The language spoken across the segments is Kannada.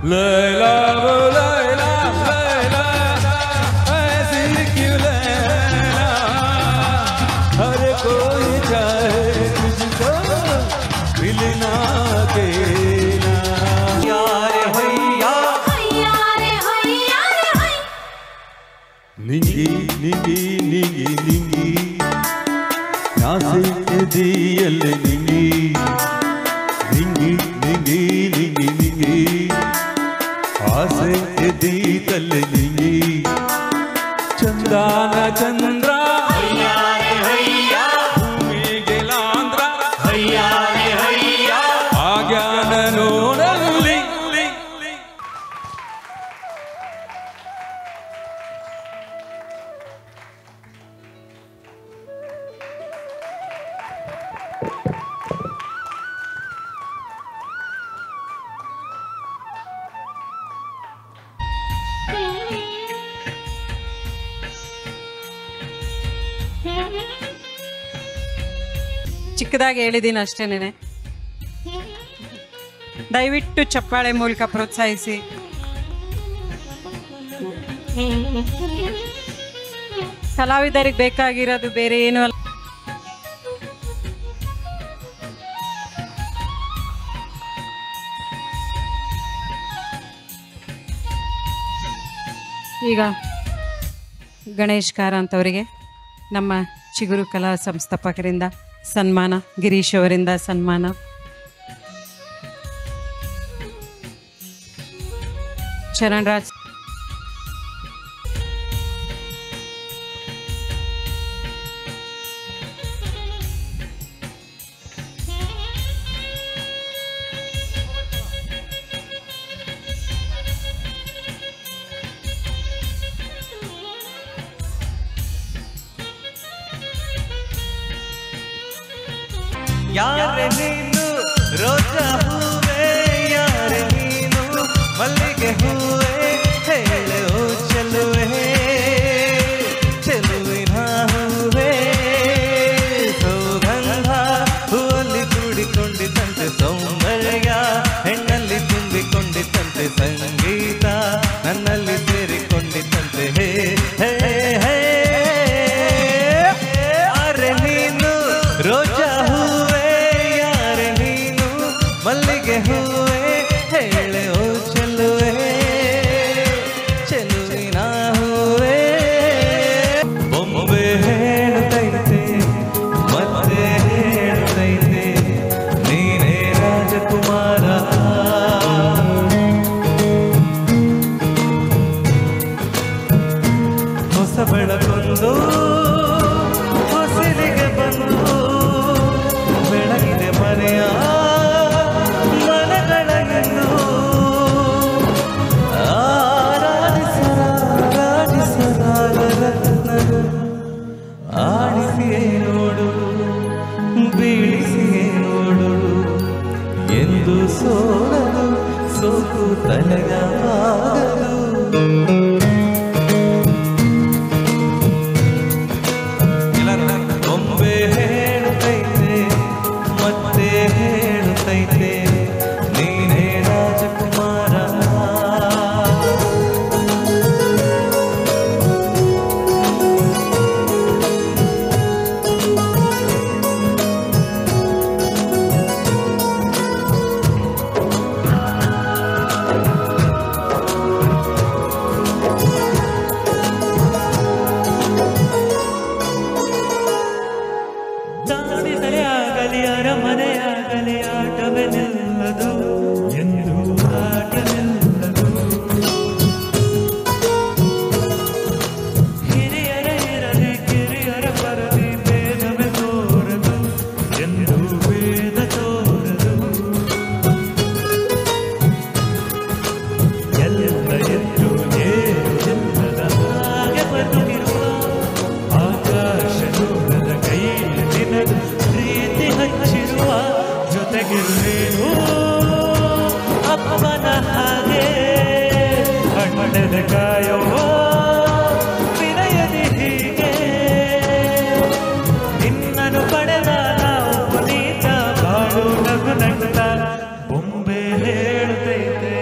लैला वो लैला लैला ऐसी क्यों लैला हर कोई चाहे तुझको मिलना देना यार हैया निंगी निंगी निंगी निंगी नासिक दियल निंगी निंगी निंगी निंगी आसे दी तल निंगी चंदाना चंद्रा हैया रे हैया भूमि गेलांद्र हैया रे हैया आज्ञान नोडल्ली ಚಿಕ್ಕದಾಗಿ ಹೇಳಿದ್ದೀನಿ ಅಷ್ಟೇನೆ. ದಯವಿಟ್ಟು ಚಪ್ಪಾಳೆ ಮೂಲಕ ಪ್ರೋತ್ಸಾಹಿಸಿ. ಕಲಾವಿದರಿಗೆ ಬೇಕಾಗಿರೋದು ಬೇರೆ ಏನು ಅಲ್ಲ. ಈಗ ಗಣೇಶ್ ಕಾರಂತ್ ಅವರಿಗೆ ನಮ್ಮ ಚಿಗುರು ಕಲಾ ಸಂಸ್ಥಾಪಕರಿಂದ ಸನ್ಮಾನ, ಗಿರೀಶ್ ಅವರಿಂದ ಸನ್ಮಾನ. ಚರಣ್ ರಾಜ್ ಯಾರೆ ನೀನು ರೋಜಾ ಹೂವೆ ಯಾರೆ ನೀನು ಮಲ್ಲಿಗೆ ಹೂವೆ ಹೇಳೆ ಓ ಚೆಲುವೆ ಚೆಲುವಿನ ಹೂವೆ ಸೌಗಂಧ ಹೂವಲ್ಲಿ ಕೂಡಿಕೊಂಡಿತಂತೆ ಸೌಂದರ್ಯ ಹೆಣ್ಣಲ್ಲಿ ತುಂಬಿಕೊಂಡಿತಂತೆ ಸಂಗೀತ ನನ್ನಲ್ಲಿ ಸೇರಿಕೊಂಡಿತಂತೆ ಹೇ ಹೇ ಹೇ ಯಾರೆ ನೀನು ರೋಜಾ ಮಲ್ಲಿಗೆ ಹೂವೆ ಹೇಳೆ ಓ ಚೆಲುವೆ ಚೆಲುವಿನ ಹೂವೆ ಬೊಂಬೆ ಹೇಳುತ್ತೈತೆ ಮತ್ತೆ ಹೇಳುತ್ತೈತೆ ನೀನೇ ರಾಜಕುಮಾರ ಹೊಸ ಬೆಳಕೊಂದು ಹೊಸಲಿಗೆ ಬಂದು ಬೆಳಗಿದೆ ಮನೆಯ ಆಡಿಸಿಯೇ ನೋಡು ಬೀಳಿಸಿಯೇ ನೋಡು ಎಂದು ಸೋಲಲು ಸೋತು ತಲೆಯಾಗದು ಬೊಂಬೆ ಹೇಳುತ್ತೈತೆ ಮತ್ತೆ ಹೇಳುತ್ತೈತೆ ನೀನೇ ರಾಜಕುಮಾರ ಮನೆಯಾಗಲಿ ಆಟವೇ ನಿಲ್ಲದು ಎಂದು ಆಟ ನಿಲ್ಲದು ಹಿರಿಯರ ಇರಲಿ ಕಿರಿಯರ ಬರಲಿ ಭೇದವೇ ತೋರದು ಎಂದು ಭೇದ ತೋರದು ಎಲ್ಲ ಎದ್ದು ಏನಿಲ್ಲದ ಹಾಗೆ ಬದುಕಿರುವ ಆಕಾಶ ದೂರದ ಕೈಯಲ್ಲಿ ನಿನದು ಪ್ರೀತಿ ಹಚ್ಚಿರುವ ಜೊತೆಗಿರುವೇನು ಅಪ್ಪನ ಹಾಗೆ ಕಣ್ಣದ ಕಾಯುವ ವಿನಯದಿ ಹೀಗೆ ನಿನ್ನನ್ನು ಪಡೆದ ನಾವು ಪುನೀತ ಬಾಳು ನಗು ನಗುತ್ತ ಬೊಂಬೆ ಹೇಳುತ್ತೈತೆ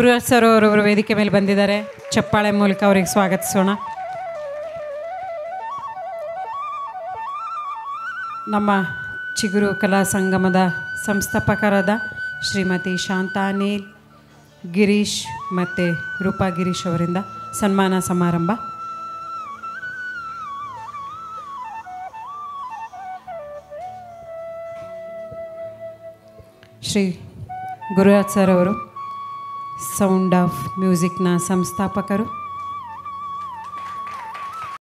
ಗುರುರಾಜ್ ಸರ್ ಅವರವರು ವೇದಿಕೆ ಮೇಲೆ ಬಂದಿದ್ದಾರೆ. ಚಪ್ಪಾಳೆ ಮೂಲಕ ಅವರಿಗೆ ಸ್ವಾಗತಿಸೋಣ. ನಮ್ಮ ಚಿಗುರು ಕಲಾ ಸಂಗಮದ ಸಂಸ್ಥಾಪಕರಾದ ಶ್ರೀಮತಿ ಶಾಂತಾ ಅನಿಲ್, ಗಿರೀಶ್ ಮತ್ತು ರೂಪಾ ಗಿರೀಶ್ ಅವರಿಂದ ಸನ್ಮಾನ ಸಮಾರಂಭ. ಶ್ರೀ ಗುರುರಾಜ್ ಸರ್ ಅವರು ಸೌಂಡ್ ಆಫ್ ಮ್ಯೂಸಿಕ್ನ ಸಂಸ್ಥಾಪಕರು.